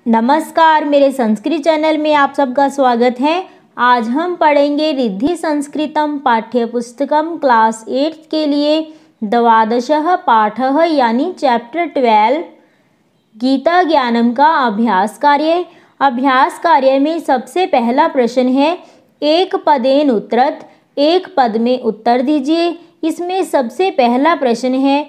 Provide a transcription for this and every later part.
नमस्कार, मेरे संस्कृत चैनल में आप सबका स्वागत है। आज हम पढ़ेंगे रिद्धि संस्कृतम पाठ्यपुस्तकम क्लास 8 के लिए द्वादशः पाठः यानी चैप्टर 12 गीता ज्ञानम का अभ्यास कार्य। अभ्यास कार्य में सबसे पहला प्रश्न है, एक पदेन उत्तरत, एक पद में उत्तर दीजिए। इसमें सबसे पहला प्रश्न है,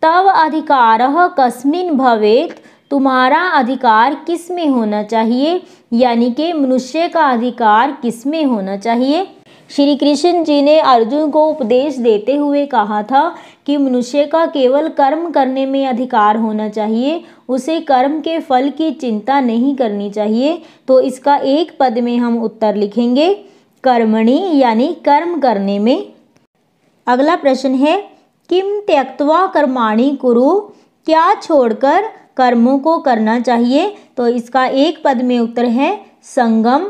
तव अधिकारः कस्मिन् भवेत्, तुम्हारा अधिकार किस में होना चाहिए, यानी कि मनुष्य का अधिकार किस में होना चाहिए। श्री कृष्ण जी ने अर्जुन को उपदेश देते हुए कहा था कि मनुष्य का केवल कर्म करने में अधिकार होना चाहिए, उसे कर्म के फल की चिंता नहीं करनी चाहिए। तो इसका एक पद में हम उत्तर लिखेंगे, कर्मणि यानी कर्म करने में। अगला प्रश्न है, किम त्यक्त्वा कर्माणि कुरु, क्या छोड़कर कर्मों को करना चाहिए। तो इसका एक पद में उत्तर है, संगम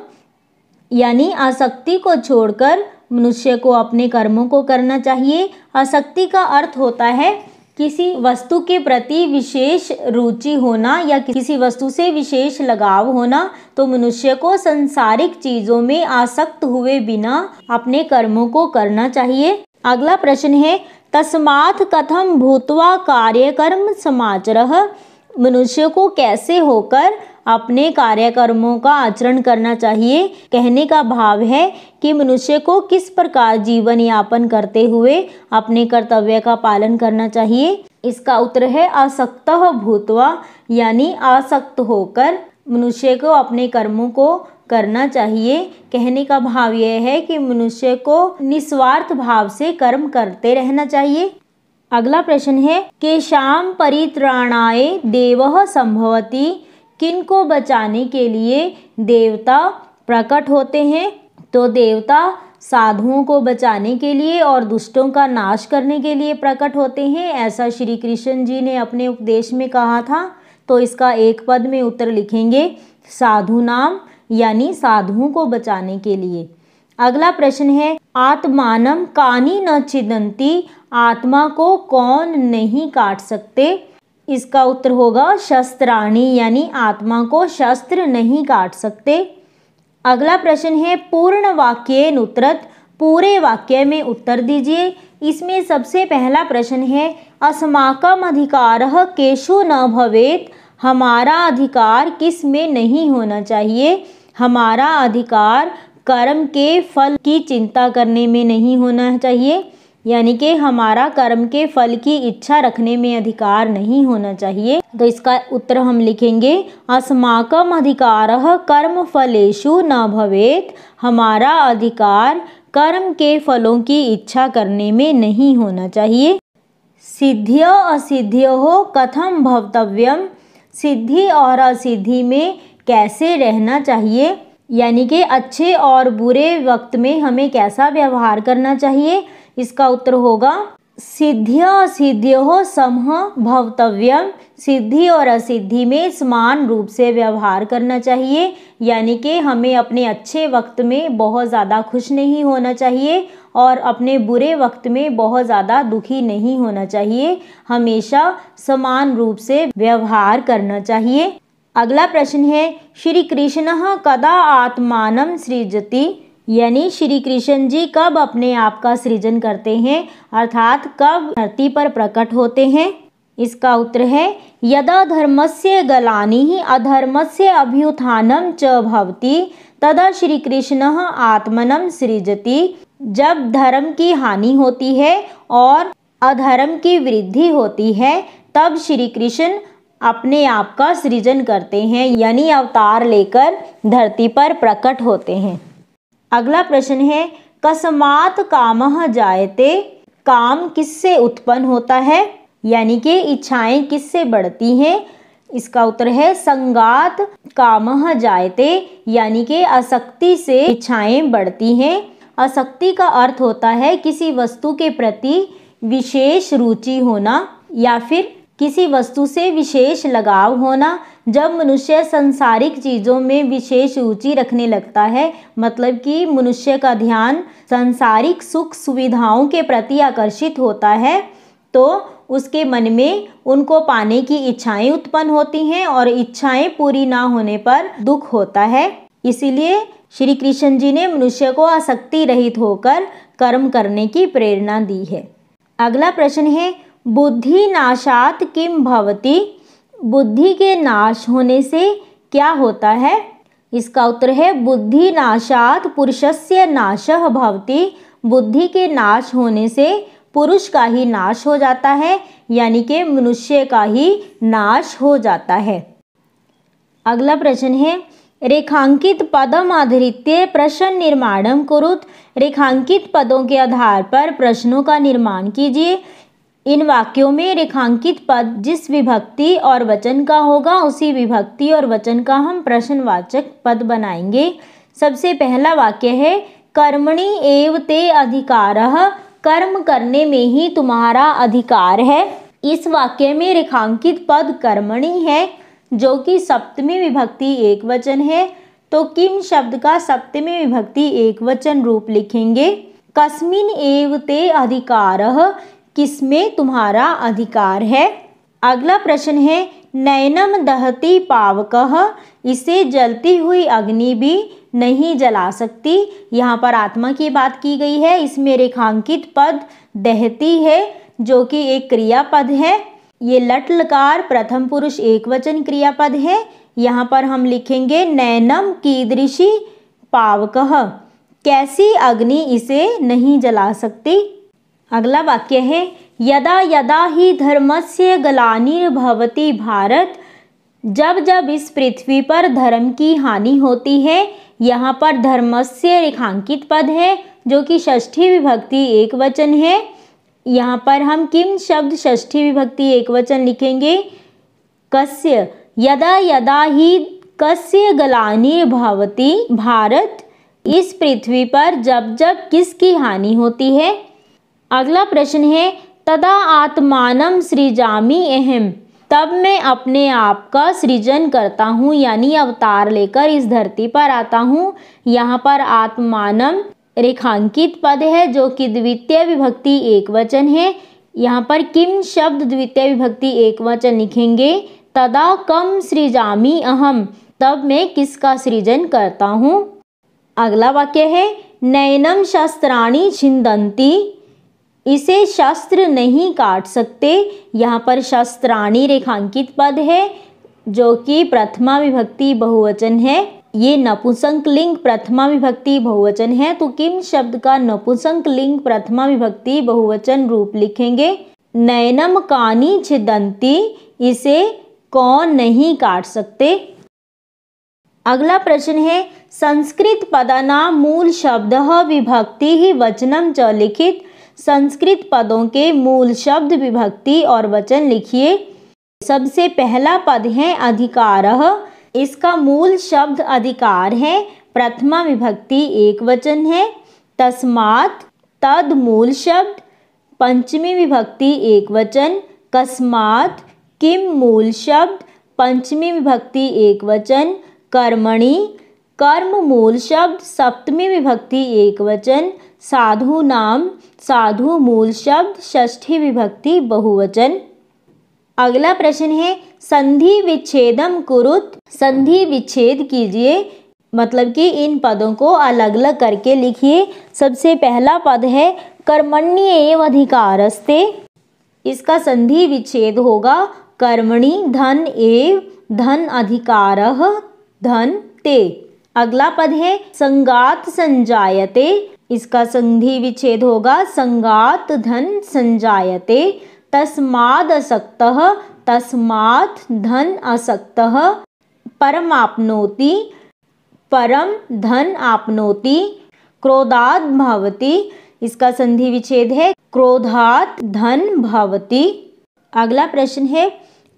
यानी आसक्ति को छोड़कर मनुष्य को अपने कर्मों को करना चाहिए। आसक्ति का अर्थ होता है किसी वस्तु के प्रति विशेष रुचि होना या किसी वस्तु से विशेष लगाव होना। तो मनुष्य को संसारिक चीजों में आसक्त हुए बिना अपने कर्मों को करना चाहिए। अगला प्रश्न है, तस्मात् कथम भूत्वा कार्यकर्म समाचरः, मनुष्य को कैसे होकर अपने कार्यकर्मों का आचरण करना चाहिए। कहने का भाव है कि मनुष्य को किस प्रकार जीवन यापन करते हुए अपने कर्तव्य का पालन करना चाहिए। इसका उत्तर है, आसक्तः भूत्वा यानी आसक्त होकर मनुष्य को अपने कर्मों को करना चाहिए। कहने का भाव यह है कि मनुष्य को निस्वार्थ भाव से कर्म करते रहना चाहिए। अगला प्रश्न है, केषां परित्राणाय देवः संभवति, किनको बचाने के लिए देवता प्रकट होते हैं। तो देवता साधुओं को बचाने के लिए और दुष्टों का नाश करने के लिए प्रकट होते हैं, ऐसा श्री कृष्ण जी ने अपने उपदेश में कहा था। तो इसका एक पद में उत्तर लिखेंगे, साधु नाम यानी साधुओं को बचाने के लिए। अगला प्रश्न है, आत्मानं कानि न छिदन्ति, आत्मा को कौन नहीं काट सकते। इसका उत्तर होगा, शस्त्राणि यानी आत्मा को शस्त्र नहीं काट सकते। अगला प्रश्न है, पूर्ण वाक्येन उत्तरत, पूरे वाक्य में उत्तर दीजिए। इसमें सबसे पहला प्रश्न है, अस्माकम अधिकारः केषु न भवेत्, हमारा अधिकार किस में नहीं होना चाहिए। हमारा अधिकार कर्म के फल की चिंता करने में नहीं होना चाहिए, यानी कि हमारा कर्म के फल की इच्छा रखने में अधिकार नहीं होना चाहिए। तो इसका उत्तर हम लिखेंगे, अस्माकम अधिकारः कर्म फलेषु न भवेत्, हमारा अधिकार कर्म के फलों की इच्छा करने में नहीं होना चाहिए। सिद्ध्यो असिद्ध्यो कथम भवितव्यम, सिद्धि और असिद्धि में कैसे रहना चाहिए, यानी कि अच्छे और बुरे वक्त में हमें कैसा व्यवहार करना चाहिए। इसका उत्तर होगा, सिद्ध्य असिद्ध्यो समः भवितव्यम, सिद्धि और असिद्धि में समान रूप से व्यवहार करना चाहिए, यानी कि हमें अपने अच्छे वक्त में बहुत ज़्यादा खुश नहीं होना चाहिए और अपने बुरे वक्त में बहुत ज़्यादा दुखी नहीं होना चाहिए। हमेशा समान रूप से व्यवहार करना चाहिए। अगला प्रश्न है, श्री कृष्णः कदा आत्मानं सृजति, यानी श्री कृष्ण जी कब अपने आप का सृजन करते हैं, अर्थात कब धरती पर प्रकट होते हैं। इसका उत्तर है, यदा धर्मस्य ग्लानिः अधर्मस्य अभ्युत्थानं च भवति तदा श्री कृष्णः आत्मनं सृजति, जब धर्म की हानि होती है और अधर्म की वृद्धि होती है तब श्री कृष्ण अपने आप का सृजन करते हैं, यानी अवतार लेकर धरती पर प्रकट होते हैं। अगला प्रश्न है, कस्मात् कामः जायते, काम किससे उत्पन्न होता है, यानी कि इच्छाएं किससे बढ़ती हैं। इसका उत्तर है, संगात कामः जायते, यानी कि आसक्ति से इच्छाएं बढ़ती हैं। आसक्ति का अर्थ होता है किसी वस्तु के प्रति विशेष रुचि होना या फिर किसी वस्तु से विशेष लगाव होना। जब मनुष्य संसारिक चीज़ों में विशेष रुचि रखने लगता है, मतलब कि मनुष्य का ध्यान संसारिक सुख सुविधाओं के प्रति आकर्षित होता है, तो उसके मन में उनको पाने की इच्छाएं उत्पन्न होती हैं और इच्छाएं पूरी ना होने पर दुख होता है। इसीलिए श्री कृष्ण जी ने मनुष्य को आसक्ति रहित होकर कर्म करने की प्रेरणा दी है। अगला प्रश्न है, बुद्धि नाशात किम भवति? बुद्धि के नाश होने से क्या होता है? इसका उत्तर है, बुद्धि नाशात पुरुषस्य नाशः भवति। बुद्धि के नाश होने से पुरुष का ही नाश हो जाता है, यानी कि मनुष्य का ही नाश हो जाता है। अगला प्रश्न है, रेखांकित पदम आधृत्य प्रश्न निर्माणम कुरुत। रेखांकित पदों के आधार पर प्रश्नों का निर्माण कीजिए। इन वाक्यों में रेखांकित पद जिस विभक्ति और वचन का होगा उसी विभक्ति और वचन का हम प्रश्नवाचक पद बनाएंगे। सबसे पहला वाक्य है, कर्मणि एव ते अधिकारः। कर्म करने में ही तुम्हारा अधिकार है। इस वाक्य में रेखांकित पद कर्मणि है, जो कि सप्तमी विभक्ति एक वचन है। तो किम शब्द का सप्तमी विभक्ति एक वचन रूप लिखेंगे। कस्मिन एव ते अधिकारः, किसमें तुम्हारा अधिकार है। अगला प्रश्न है, नैनम दहति पावकः। इसे जलती हुई अग्नि भी नहीं जला सकती। यहाँ पर आत्मा की बात की गई है। इसमें रेखांकित पद दहती है, जो कि एक क्रियापद है। ये लट लकार प्रथम पुरुष एक वचन क्रियापद है। यहाँ पर हम लिखेंगे नैनम कीदृशी पावकः। कैसी अग्नि इसे नहीं जला सकती। अगला वाक्य है, यदा यदा ही धर्मस्य ग्लानिर्भवति भारत। जब जब इस पृथ्वी पर धर्म की हानि होती है। यहाँ पर धर्मस्य रेखांकित पद है, जो कि षष्ठी विभक्ति एक वचन है। यहाँ पर हम किम शब्द षष्ठी विभक्ति एक वचन लिखेंगे। कस्य, यदा यदा ही कस्य ग्लानिर्भवति भारत। इस पृथ्वी पर जब जब किसकी हानि होती है। अगला प्रश्न है, तदा आत्मानं सृजामि अहम्। तब मैं अपने आप का सृजन करता हूँ, यानी अवतार लेकर इस धरती पर आता हूँ। यहाँ पर आत्मानं रेखांकित पद है, जो कि द्वितीय विभक्ति एक वचन है। यहाँ पर किम शब्द द्वितीय विभक्ति एक वचन लिखेंगे। तदा कम सृजामि अहम्। तब मैं किसका सृजन करता हूँ। अगला वाक्य है, नैनम शस्त्राणि छिन्दन्ति। इसे शस्त्र नहीं काट सकते। यहाँ पर शस्त्राणि रेखांकित पद है, जो कि प्रथमा विभक्ति बहुवचन है। ये नपुंसक लिंग प्रथमा विभक्ति बहुवचन है। तो किम शब्द का नपुंसक लिंग प्रथमा विभक्ति बहुवचन रूप लिखेंगे। नैनम कानि छिदन्ति। इसे कौन नहीं काट सकते। अगला प्रश्न है, संस्कृत पदानां मूल शब्दः विभक्ति वचनम च लिखित। संस्कृत पदों के मूल शब्द विभक्ति और वचन लिखिए। सबसे पहला पद है अधिकारः। इसका मूल शब्द अधिकार है। प्रथमा विभक्ति एक वचन है। तस्मात् तद मूल शब्द। पंचमी विभक्ति एक वचन। कस्मात् किम मूल शब्द। पंचमी विभक्ति एक वचन। कर्मणि कर्म मूल शब्द। सप्तमी विभक्ति एक वचन। साधु नाम साधु मूल शब्द। षष्ठी विभक्ति बहुवचन। अगला प्रश्न है, संधि विच्छेदम कुरुत। संधि विच्छेद कीजिए, मतलब कि इन पदों को अलग अलग करके लिखिए। सबसे पहला पद है, कर्मण्य एव अधिकारस्ते। इसका संधि विच्छेद होगा कर्मणि धन एव धन अधिकारः धन ते। अगला पद है, संगात संजायते। इसका संधि विच्छेद होगा संगात धन संजायते। तस्माद् असक्तः तस्मात् धन असक्तः। परमाप्नोति परम धन आपनोति। क्रोधात् भवति। इसका संधि विच्छेद है क्रोधात् धन भवति। अगला प्रश्न है,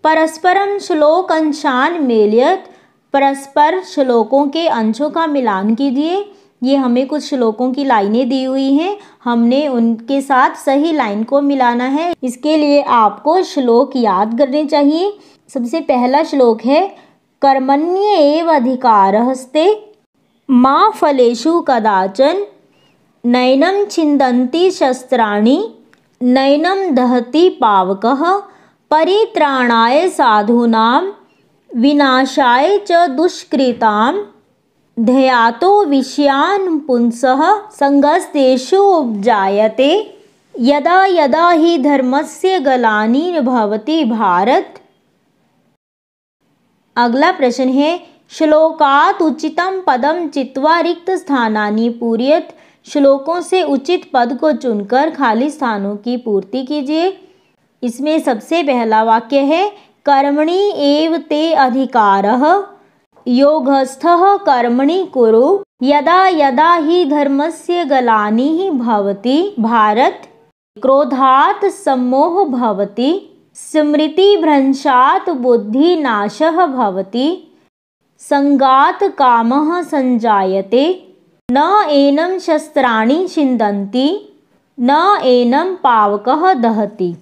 परस्परम श्लोक अंशान मेलयत। परस्पर श्लोकों के अंशों का मिलान कीजिए। ये हमें कुछ श्लोकों की लाइनें दी हुई हैं, हमने उनके साथ सही लाइन को मिलाना है। इसके लिए आपको श्लोक याद करने चाहिए। सबसे पहला श्लोक है, कर्मण्य एव अधिकारस्ते मा फलेषु कदाचन। नैनं छिन्दन्ति शस्त्राणि नैनं दहति पावकः परित्राणाय साधूनां विनाशाय च दुष्कृतां ध्यातो विषयान् पुंसः संगस्तेषु उपजायते यदा यदा हि धर्मस्य ग्लानिर्भवति भारत। अगला प्रश्न है श्लोकात् उचितं पदं चित्वा रिक्त स्थानानि पूरयेत्। श्लोकों से उचित पद को चुनकर खाली स्थानों की पूर्ति कीजिए। इसमें सबसे पहला वाक्य है कर्मणि एव ते अधिकारः योगस्थः कर्मणि कुरु यदा यदा हि धर्मस्य ग्लानिः भवति भारत। क्रोधात् सम्मोह भवति स्मृतिभ्रंशात् बुद्धिनाशः भवति संगात् कामः संजायते न एनं शस्त्राणि छिन्दन्ति न एनं पावकः दहति।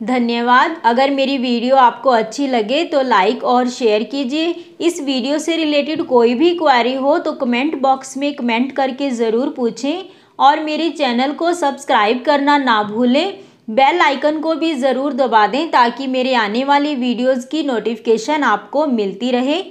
धन्यवाद। अगर मेरी वीडियो आपको अच्छी लगे तो लाइक और शेयर कीजिए। इस वीडियो से रिलेटेड कोई भी क्वेरी हो तो कमेंट बॉक्स में कमेंट करके ज़रूर पूछें और मेरे चैनल को सब्सक्राइब करना ना भूलें। बेल आइकन को भी ज़रूर दबा दें ताकि मेरे आने वाली वीडियोज़ की नोटिफिकेशन आपको मिलती रहे।